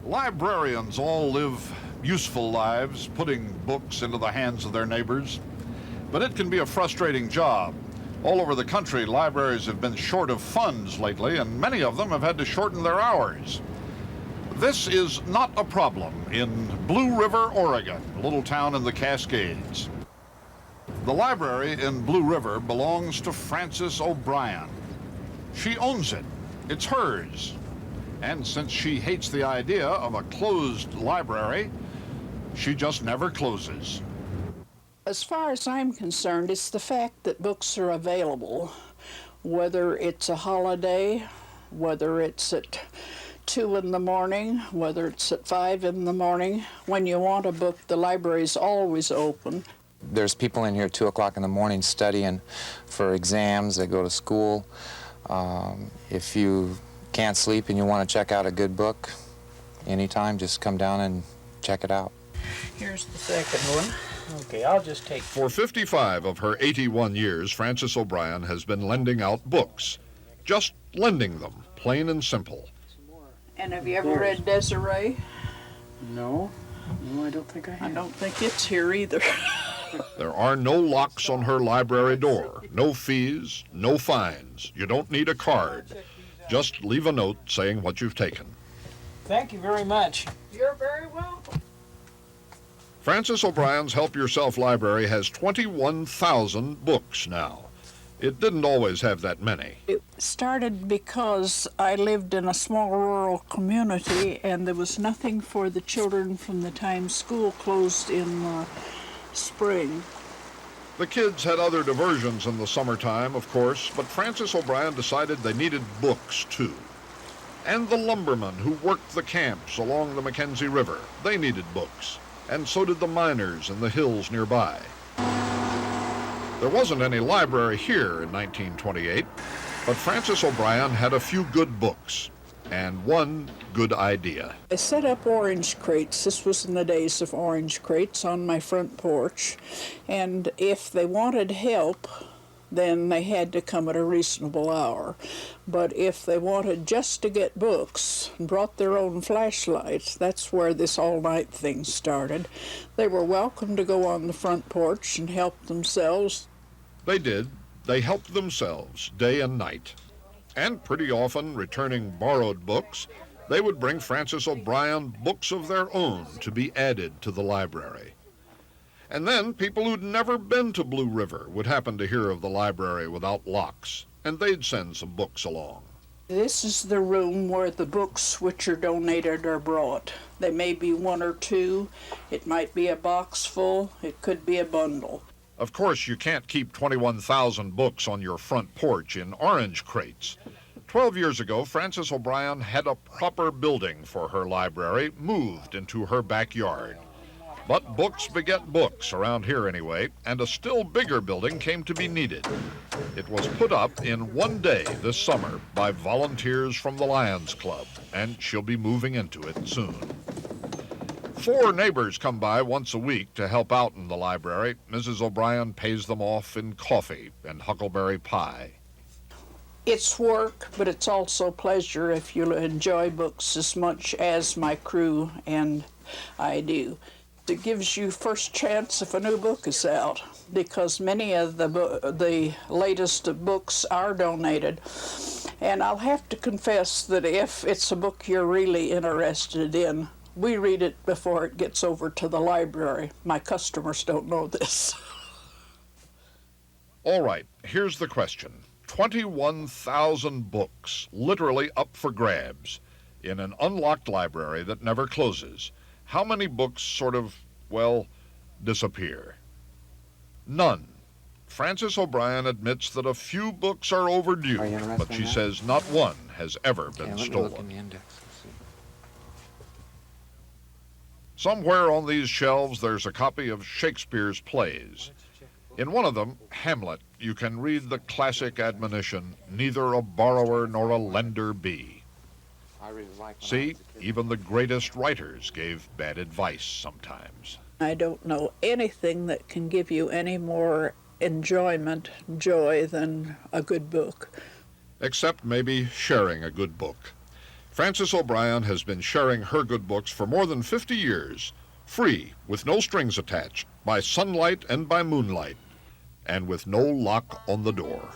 Librarians all live useful lives, putting books into the hands of their neighbors. But it can be a frustrating job. All over the country, libraries have been short of funds lately, and many of them have had to shorten their hours. This is not a problem in Blue River, Oregon, a little town in the Cascades. The library in Blue River belongs to Frances O'Brien. She owns it. It's hers. And since she hates the idea of a closed library, she just never closes. As far as I'm concerned, it's the fact that books are available, whether it's a holiday, whether it's at 2 in the morning, whether it's at 5 in the morning. When you want a book, the library's always open. There's people in here at 2 o'clock in the morning studying for exams. They go to school. If you can't sleep and you want to check out a good book, anytime, just come down and check it out. Here's the second one. Okay, I'll just take... For 55 of her 81 years, Frances O'Brien has been lending out books. Just lending them, plain and simple. And have you ever read Desiree? No. No, I don't think I have. I don't think it's here either. There are no locks on her library door, no fees, no fines. You don't need a card. Just leave a note saying what you've taken. Thank you very much. You're very welcome. Frances O'Brien's Help Yourself Library has 21,000 books now. It didn't always have that many. It started because I lived in a small rural community and there was nothing for the children from the time school closed in spring. The kids had other diversions in the summertime, of course, but Frances O'Brien decided they needed books, too. And the lumbermen who worked the camps along the Mackenzie River, they needed books. And so did the miners in the hills nearby. There wasn't any library here in 1928, but Frances O'Brien had a few good books and one good idea. I set up orange crates. This was in the days of orange crates on my front porch. And if they wanted help, then they had to come at a reasonable hour. But if they wanted just to get books and brought their own flashlights, that's where this all-night thing started. They were welcome to go on the front porch and help themselves. They did. They helped themselves day and night. And pretty often, returning borrowed books, they would bring Frances O'Brien books of their own to be added to the library. And then people who'd never been to Blue River would happen to hear of the library without locks, and they'd send some books along. This is the room where the books which are donated are brought. They may be 1 or 2. It might be a box full. It could be a bundle. Of course, you can't keep 21,000 books on your front porch in orange crates. 12 years ago, Frances O'Brien had a proper building for her library moved into her backyard. But books beget books around here anyway, and a still bigger building came to be needed. It was put up in one day this summer by volunteers from the Lions Club, and she'll be moving into it soon. 4 neighbors come by once a week to help out in the library. Mrs. O'Brien pays them off in coffee and huckleberry pie. It's work, but it's also pleasure if you enjoy books as much as my crew and I do. It gives you first chance if a new book is out, because many of the latest books are donated. And I'll have to confess that if it's a book you're really interested in, we read it before it gets over to the library. My customers don't know this. All right, here's the question. 21,000 books, literally up for grabs, in an unlocked library that never closes. How many books sort of, well, disappear? None. Frances O'Brien admits that a few books are overdue, but she says not one has ever been stolen. Somewhere on these shelves there's a copy of Shakespeare's plays. In one of them, Hamlet, you can read the classic admonition, "Neither a borrower nor a lender be." See, even the greatest writers gave bad advice sometimes. I don't know anything that can give you any more enjoyment, joy than a good book. Except maybe sharing a good book. Frances O'Brien has been sharing her good books for more than 50 years, free, with no strings attached, by sunlight and by moonlight, and with no lock on the door.